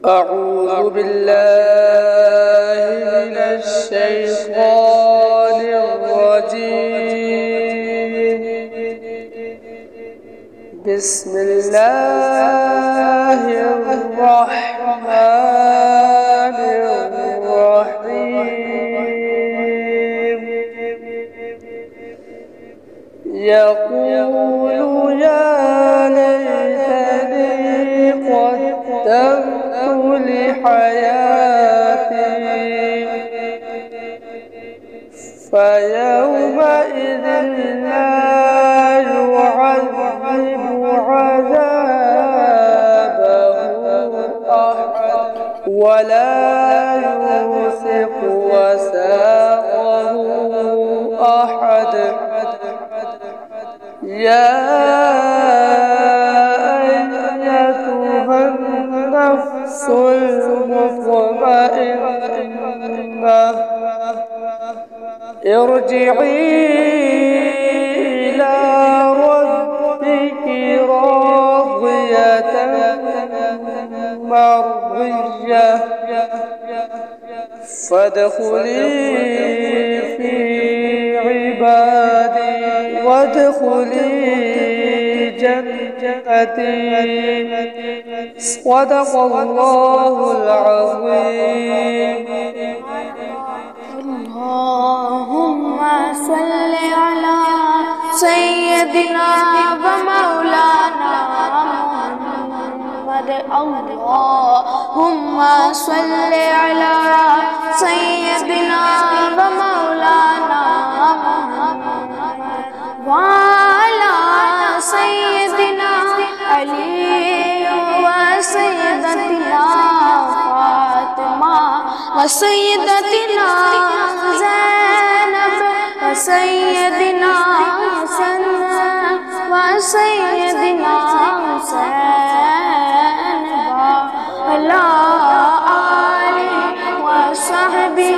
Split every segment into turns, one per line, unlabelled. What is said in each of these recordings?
أعوذ بالله من الشيطان الرجيم. بسم الله الرحمن الرحيم. يقول يا ليتني قدمت لحياتي فيومئذ لا يعذب عذابه أحد ولا يوثق وثاقه أحد. يا أيتها النفس المطمئنة ارجعي إلى ربك راضية مرضية فادخلي في عبادي وادخلي جنتي. صدق الله العظيم.
اللهم صل على سيدنا ومولانا محمد. اللهم صل على سيدنا ومولانا محمد وعلى سيدنا علي وسيدتنا فاطمة وسيدتنا زينب وسيدنا حسن وسيدنا حسين وعلى آله وصحبه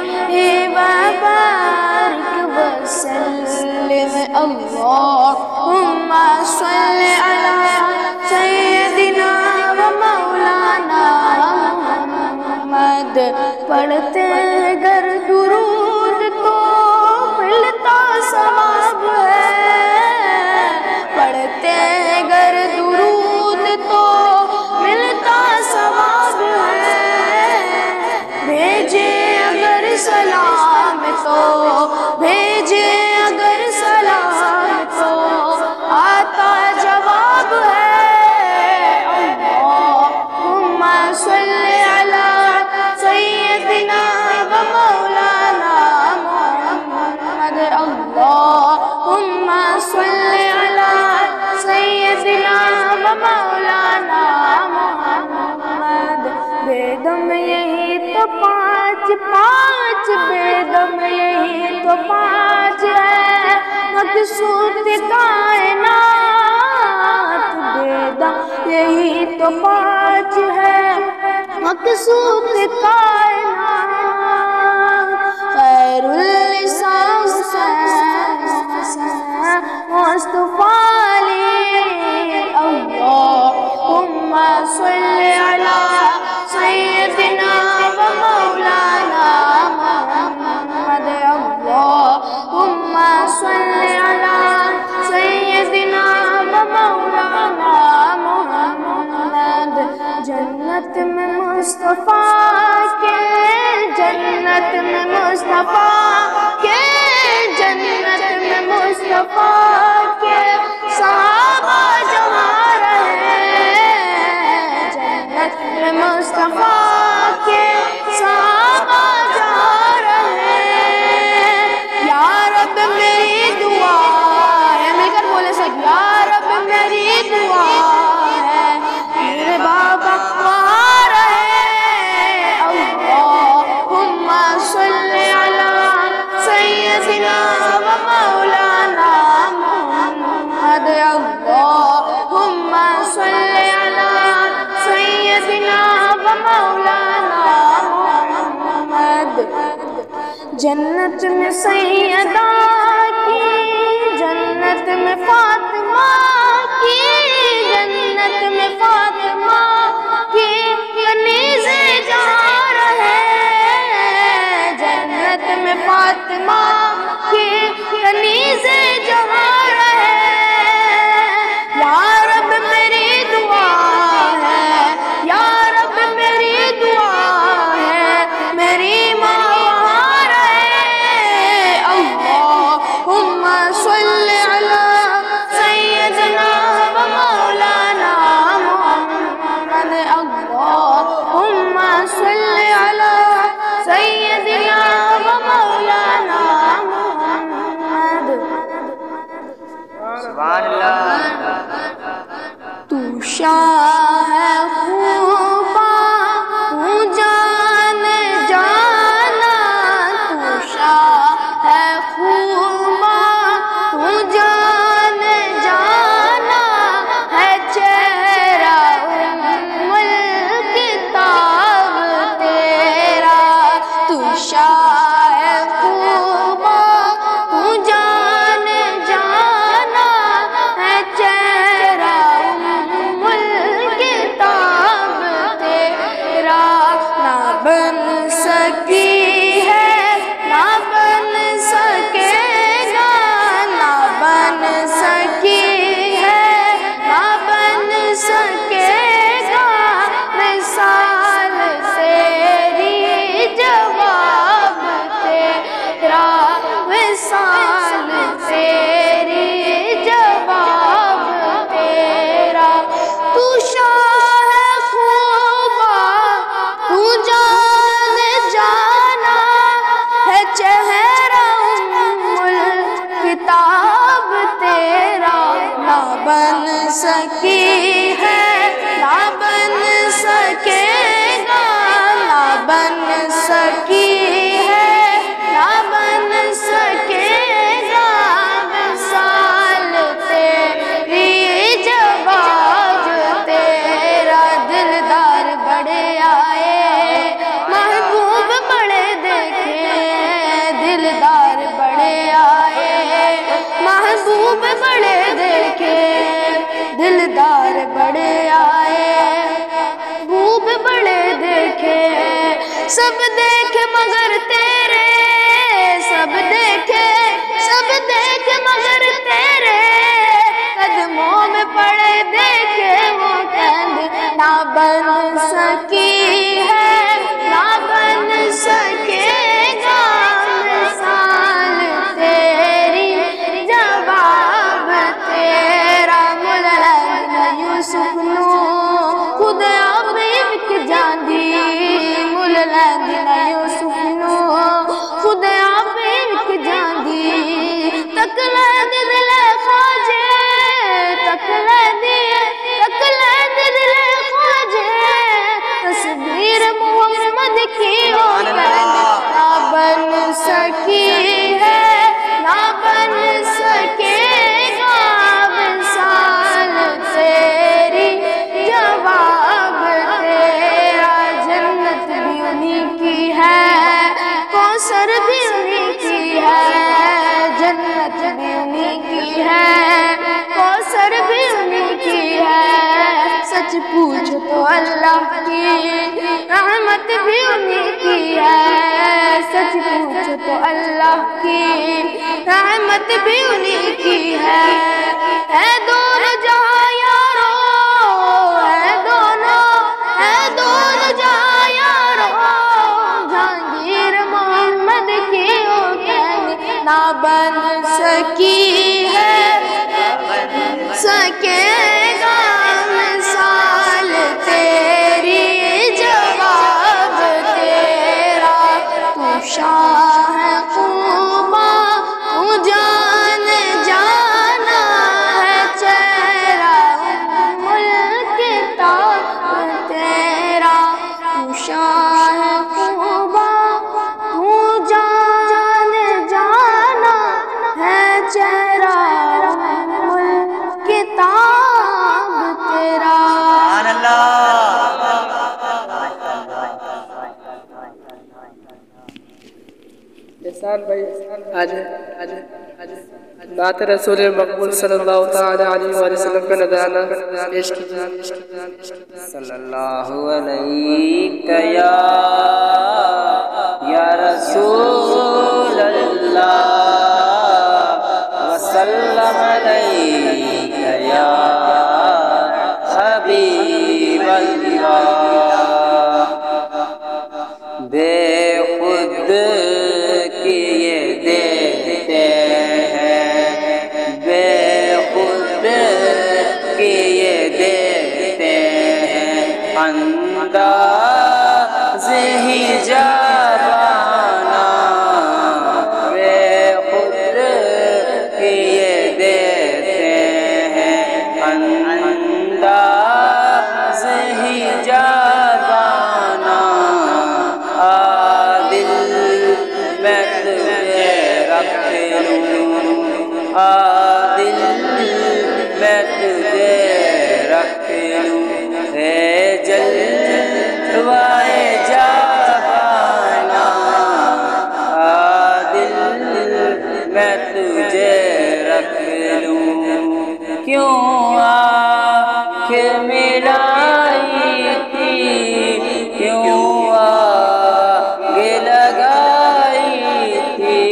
وبارك وسلم. اللهم صل على سيدنا ومولانا محمد. پڑھتے گر درود تو ملتا ثواب ہے، پڑھتے گر درود تو ملتا ثواب ہے، بھیجے اگر سلام تو بھیجے اگر سلام تو آتا جواب ہے. اللہم صل علی سیدنا ومولانا محمد. اللہم صل علی سیدنا ومولانا محمد. بے دم یہی تو پانچ بے دم یہی تو پانچ ہے مقصود کائنات. بے دم یہی تو پانچ ہے مقصود کائنات. خیر اللسان مصطفیٰ علی. اللہم صل علی سیدنا ومولانا محمد. اللہم صل علی سیدنا ومولانا محمد. جنت میں مصطفیٰ کے جنت میں مصطفیٰ کے جنت میں مصطفیٰ کے صحابہ جہاں رہے. جنت میں مصطفیٰ کے صحابہ جہاں رہے. یا رب میری دعا ہے، مل کر بولے سب یا رب میری دعا ہے میرے بابا وہاں رہے. اللہم صل علی سیدنا ومولانا محمد. اللہم صل علی سیدنا ومولانا محمد. جنت میں سیدہ کی جنت میں فاطمہ کی جنت میں فاطمہ کی کنیزیں دیکھے، سب دیکھے مگر تیرے، سب دیکھے مگر تیرے قدموں میں پڑے دیکھے وہ کند نہ بن سکی ہے، نہ بن سکے گا مثال تیری، جواب تیرا مولا یوسف نو خود آپ وک جاندی، مولا یوسف نو خود آپ وک جاندی، تک لے دل خواجے، تک لے دل خواجے تصویر محمد کی ہو نہ بن سکی ہے، نہ بن سکے گا مثال تیری، جواب تیرا جنت بھی انہی کی ہے، کوثر بھی انہی کی ہے، جنت بھی انہی کی ہے، کوثر بھی انہی کی ہے، سچ پوچھو تو اللہ کی رحمت بھی انہی کی ہے، سچ پوچھو تو اللہ کی رحمت بھی انہی کی ہے دونوں جہاں یارو، ہے دونوں جہاں یارو، جہانگیر محمد کی ہو کہنی نہ بن سکی ہے، سکے گا مثال تیری، جواب تیرا تو شاہ ہے خوباں، تو جان جانا ہے چہرہ ملک تاب تیرا، تو شاہ ہے خوباں، تو جان جانا ہے چہرہ ملک تاب تیرا۔
سبحان اللہ۔
احسان بھائی آج نعت رسول مقبول صلی اللہ تعالی علیہ وآلہ وسلم کا نذرانہ پیش کیجیے۔
صلی اللہ علیہ یا رسول اللہ، وسلم علیہ یا حبیب اللہ، بے خود کیے دیتے ہیں، بے خود کیے دیتے ہیں، انداز ہی جوانہ، بے خود کیے دیتے ہیں، انداز ہی جوانہ، دل میں تجھے رکھ لوں، دل میں تجھے رکھ لوں، اے جلوائے جہانا، دل میں تجھے رکھ لوں، کیوں آنکھ ملائی تھی، کیوں آگ لگائی تھی،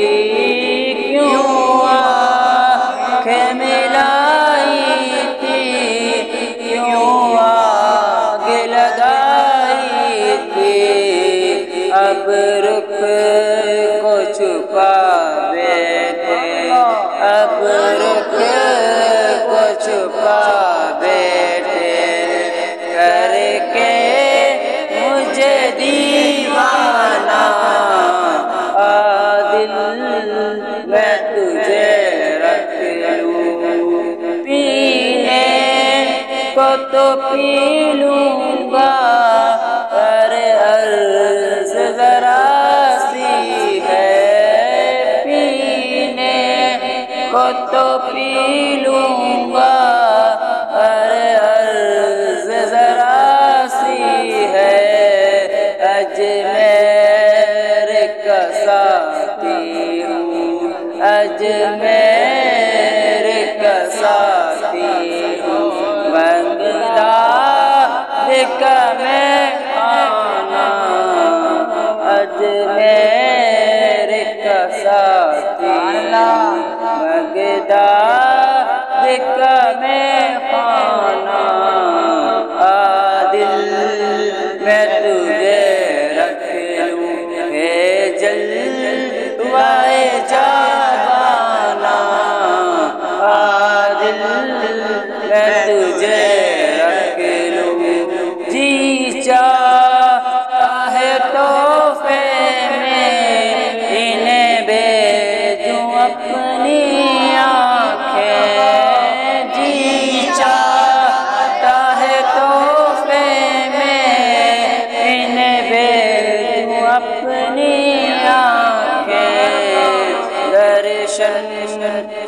کیوں آنکھ ملائی تھی، کیوں آگ لگائی تھی، اب رخ کو چھپا بیٹھے، اب رخ کو چھپا بیٹھے، کر کے مجھے دیوانہ، دل میں تجھے رکھ لوں، پینے کو تو پی لوں گا، پر عرض ذرا سی ہے، پینے کو تو پی لوں گا، پر عرض ذرا سی ہے، اجمیر کا ساتھی ہوں، اجمیر کا ساتھی ہوں، بغداد کا میں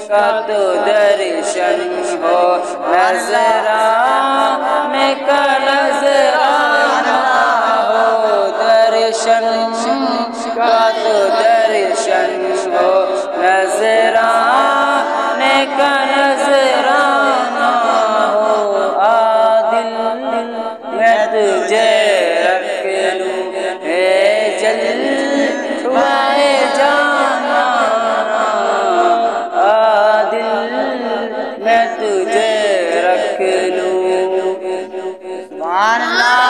کا تو درشن ہو نظرانے کا نظرانہ ہو درشن کا تو درشن ہو نظرانے کا نظرانہ ہو عادل میں تجھے رکھ لوں اے جلوۂ جانا عادل میں تجھے رکھ لوں سبحان اللہ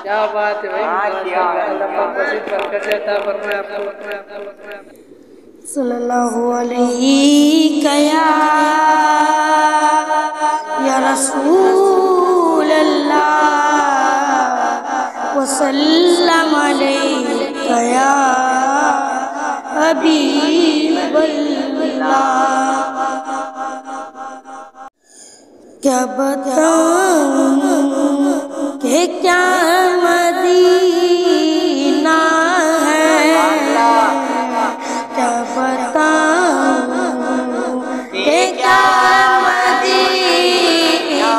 کیا بات ہے بھائی اللہ پاک مزید برکت عطا فرمائے آپ کو
صلی اللہ علیہ یا رسول اللہ وسلم علیک یا حبیب اللہ کیا بتاؤں کہ کیا مدینہ ہے کیا بتاؤں کہ کیا مدینہ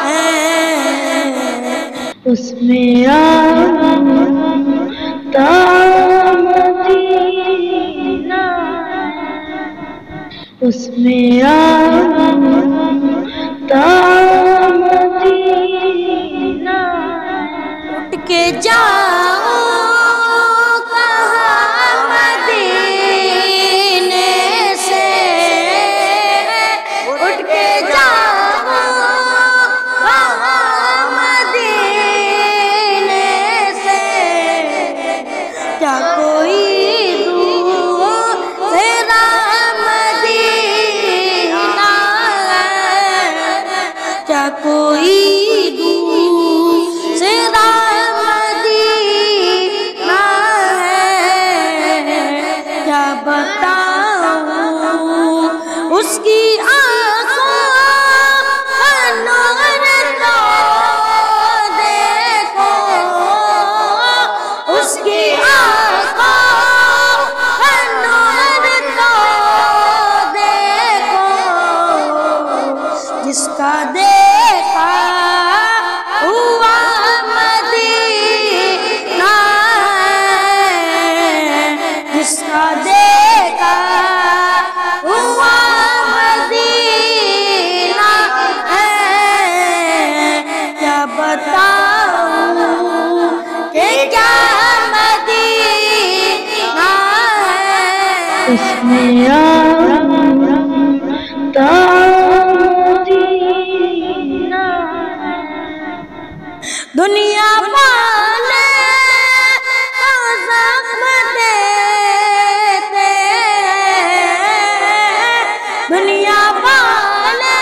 ہے اس میں آتا مدینہ اس میں آتا مدینہ اٹھ کے جاؤ کہاں مدینے سے اٹھ کے جاؤ کہاں مدینے سے کیا کوئی دوسرا مدینہ ہے کیا کوئی دوسرا مدینہ ہے کیا بتاؤں اس کی آنکھوں کا نور تو دیکھو اس کی آنکھوں کا نور تو دیکھو جس کا دیکھا ہوا مدینہ جس کا دیکھا ہوا مدینہ ہے کیا بتاؤں کہ کیا مدینہ ہے اس میں آتا مدینہ دنیا والے تو زخم دیتے دنیا والے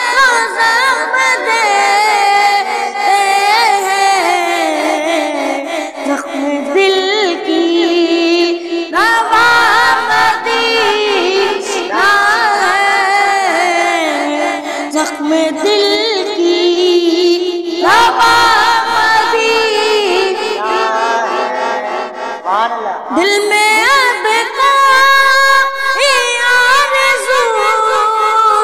تو زخم دیتے زخم دل کی دوا مدینہ ہے زخم دل کی دوا مدینہ دل میں اب کوئی آرزو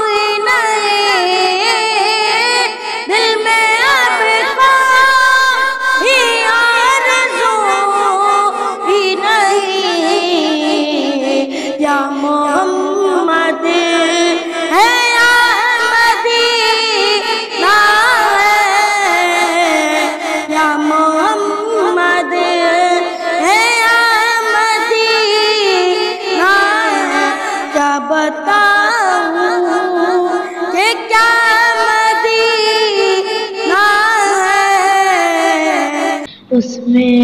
ہی نہیں دل میں اب کوئی آرزو ہی نہیں یا محمد ہے یا مدینہ ہے یا محمد ہے یا مدینہ ہے کیا بتاؤں کہ کیا مدینہ ہے اس میں